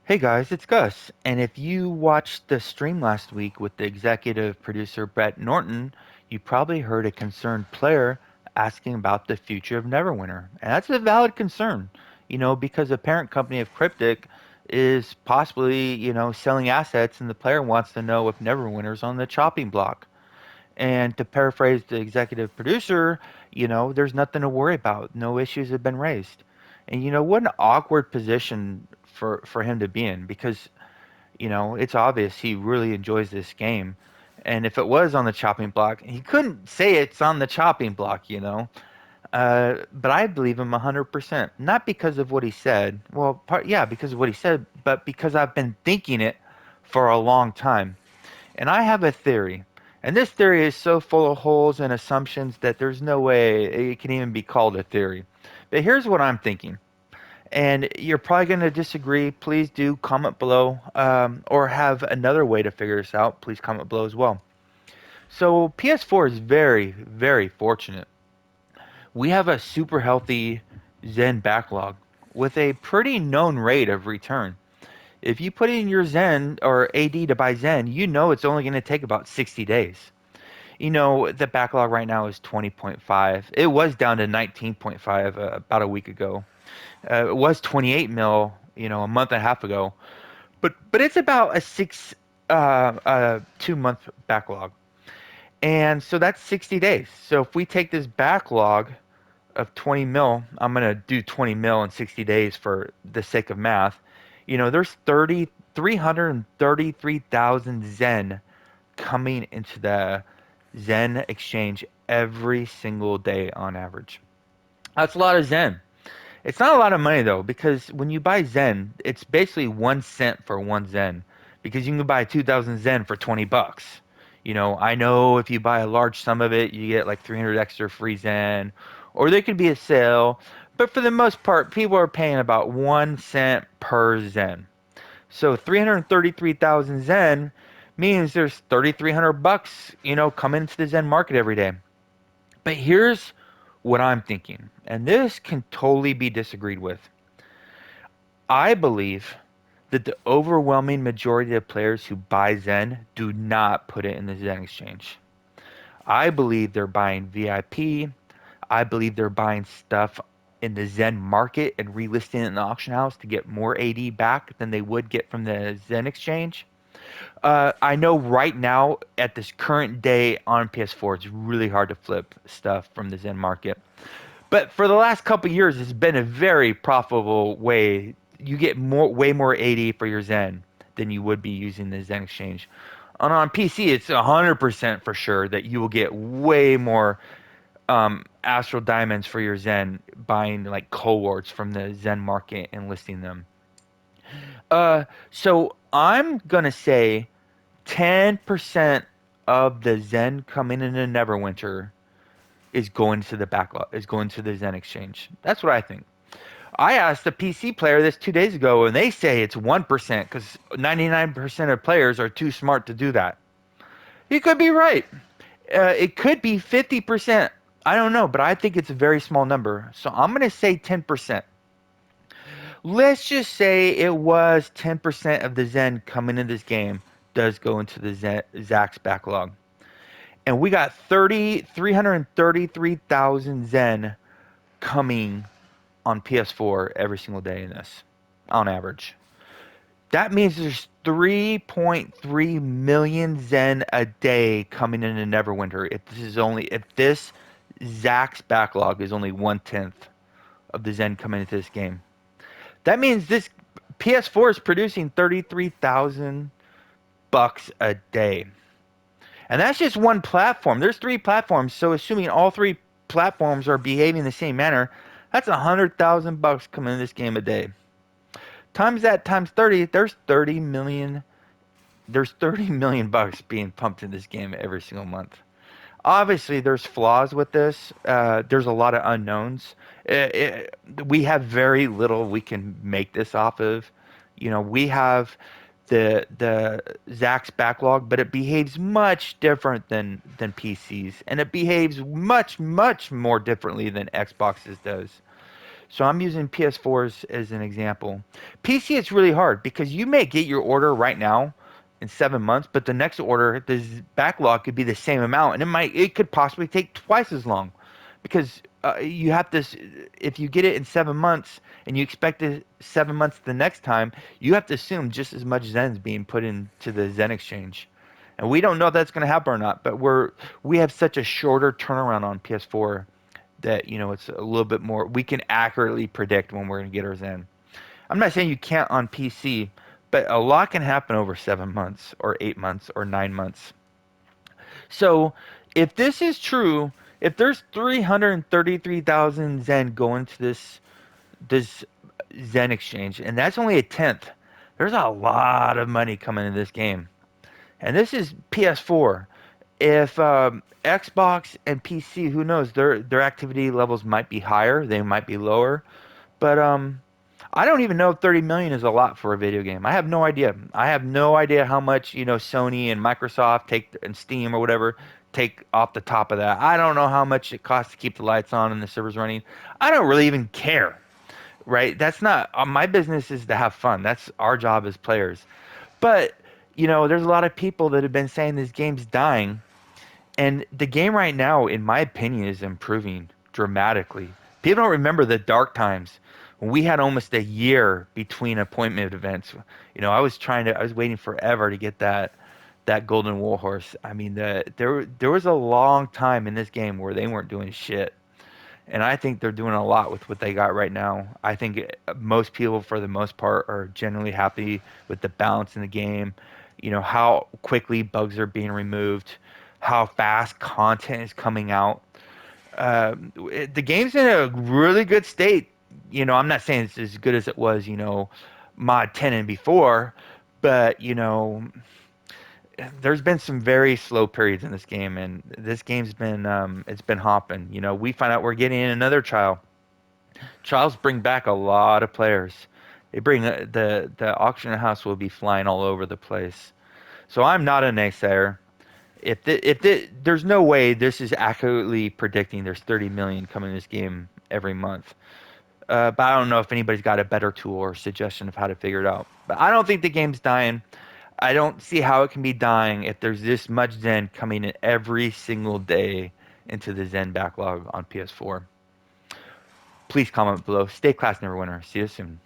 Hey guys, it's Gus. And if you watched the stream last week with the executive producer Brett Norton, you probably heard a concerned player asking about the future of Neverwinter. And that's a valid concern, because the parent company of Cryptic is possibly, selling assets and the player wants to know if Neverwinter's on the chopping block. And to paraphrase the executive producer, there's nothing to worry about. No issues have been raised. And what an awkward position for him to be in because, it's obvious he really enjoys this game. And if it was on the chopping block, he couldn't say it's on the chopping block. But I believe him 100%. Not because of what he said. Well, yeah, because of what he said, but because I've been thinking it for a long time. And I have a theory. And this theory is so full of holes and assumptions that there's no way it can even be called a theory. But here's what I'm thinking. And you're probably going to disagree. Please do comment below, or have another way to figure this out. Please comment below as well. So, PS4 is very, very fortunate. We have a super healthy Zen backlog with a pretty known rate of return. If you put in your Zen or AD to buy Zen, you know it's only going to take about 60 days. The backlog right now is 20.5. It was down to 19.5 about a week ago. It was 28 mil, a month and a half ago. But it's about a 2 month backlog. And so that's 60 days. So if we take this backlog of 20 mil, I'm going to do 20 mil in 60 days for the sake of math. There's 333,000 Zen coming into the Zen exchange every single day on average. That's a lot of Zen. It's not a lot of money though, because when you buy Zen, it's basically 1 cent for one Zen, because you can buy 2,000 Zen for 20 bucks. I know if you buy a large sum of it, you get like 300 extra free Zen, or there could be a sale. But for the most part, people are paying about 1 cent per Zen. So 333,000 Zen means there's 3,300 bucks, coming into the Zen market every day. But here's what I'm thinking, and this can totally be disagreed with. I believe that the overwhelming majority of players who buy Zen do not put it in the Zen exchange. I believe they're buying VIP. I believe they're buying stuff in the Zen market and relisting it in the auction house to get more AD back than they would get from the Zen exchange. I know right now at this current day on PS4, it's really hard to flip stuff from the Zen market. But for the last couple of years, it's been a very profitable way. You get way more AD for your Zen than you would be using the Zen exchange. And on PC, it's 100% for sure that you will get way more Astral Diamonds for your Zen buying like cohorts from the Zen market and listing them. So I'm gonna say 10% of the Zen coming into Neverwinter is going to the backlog, is going to the Zen exchange. That's what I think. I asked a PC player this 2 days ago, and they say it's 1% because 99% of players are too smart to do that. He could be right. It could be 50%. I don't know, but I think it's a very small number. So I'm going to say 10%. Let's just say it was 10% of the Zen coming in this game does go into the Zax backlog. And we got 333,000 Zen coming on PS4 every single day in this, on average. That means there's 3.3 million Zen a day coming into Neverwinter. If this Zax backlog is only 1/10 of the Zen coming into this game, that means this PS4 is producing 33,000 bucks a day. And that's just one platform. There's three platforms, so assuming all three platforms are behaving in the same manner, that's 100,000 bucks coming in this game a day. Times that times 30, there's 30 million. There's 30 million bucks being pumped in this game every single month. Obviously, there's flaws with this. There's a lot of unknowns. We have very little we can make this off of. We have the Zax backlog, but it behaves much different than PCs, and it behaves much more differently than Xboxes does. So I'm using PS4s as an example. PC, it's really hard because you may get your order right now in 7 months, but the next order, the backlog could be the same amount, and it could possibly take twice as long because you have this. If you get it in 7 months and you expect it 7 months the next time, you have to assume just as much Zen's being put into the Zen exchange. And we don't know if that's going to happen or not, but we have such a shorter turnaround on PS4 that it's a little bit more. We can accurately predict when we're going to get ours in. I'm not saying you can't on PC, but a lot can happen over 7 months or 8 months or 9 months. So if this is true, if there's 333,000 Zen going to this Zen exchange, and that's only a tenth, there's a lot of money coming in this game. And this is PS4. If Xbox and PC, who knows, their activity levels might be higher, they might be lower, but I don't even know if 30 million is a lot for a video game. I have no idea. I have no idea how much, Sony and Microsoft take and Steam or whatever take off the top of that. I don't know how much it costs to keep the lights on and the servers running. I don't really even care, right? That's not my business is to have fun. That's our job as players. But, there's a lot of people that have been saying this game's dying, and the game right now, in my opinion, is improving dramatically. People don't remember the dark times when we had almost a year between appointment events. I was waiting forever to get that golden war horse. I mean, there was a long time in this game where they weren't doing shit, and I think they're doing a lot with what they got right now. I think most people, for the most part, are generally happy with the balance in the game. How quickly bugs are being removed, how fast content is coming out. The game's in a really good state. I'm not saying it's as good as it was, mod 10 and before, but there's been some very slow periods in this game, and this game's been it's been hopping. We find out we're getting in another trial. Trials bring back a lot of players. They bring the auction house will be flying all over the place. So I'm not a naysayer. There's no way this is accurately predicting there's 30 million coming in this game every month. But I don't know if anybody's got a better tool or suggestion of how to figure it out. But I don't think the game's dying. I don't see how it can be dying if there's this much Zen coming in every single day into the Zen backlog on PS4. Please comment below. Stay class, Neverwinter. See you soon.